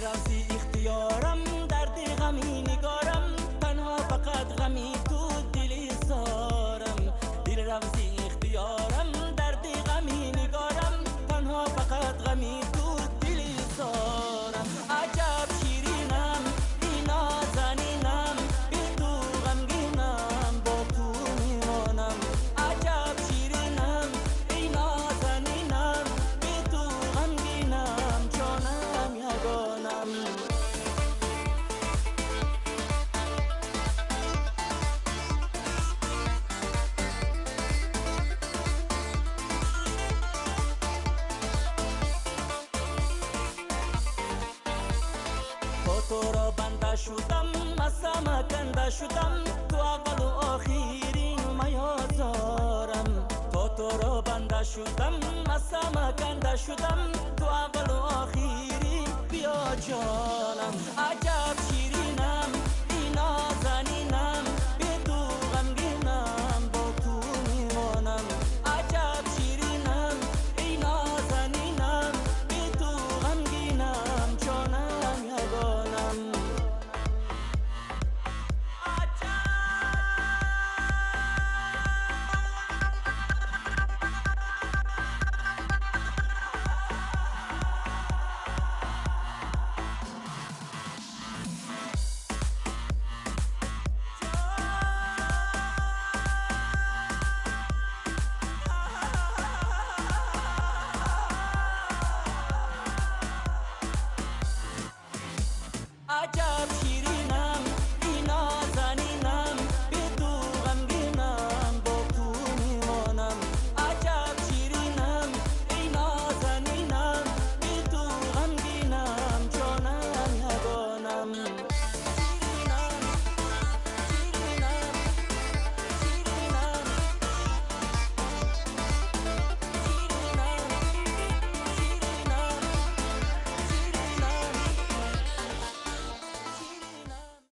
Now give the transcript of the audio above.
رمزی اختیارم، درد غمی نگارم، تنها فقط غمی تو دلی سارم. دل رمزی اختیارم، درد غمی نگارم، تنها فقط غمی تو دلی سارم. عجب شیرینم ای نازنینم، بی تو غمگینم با تو میمانم. عجب شیرینم ای نازنینم، بی تو غمگینم جانم یگانم. تو را بنده شدم، مسم کنده شدم، تو اول و آخرین میازارم. تو را بنده شدم، مسم کنده شدم، تو اول و آخرین بیا جانم. عجب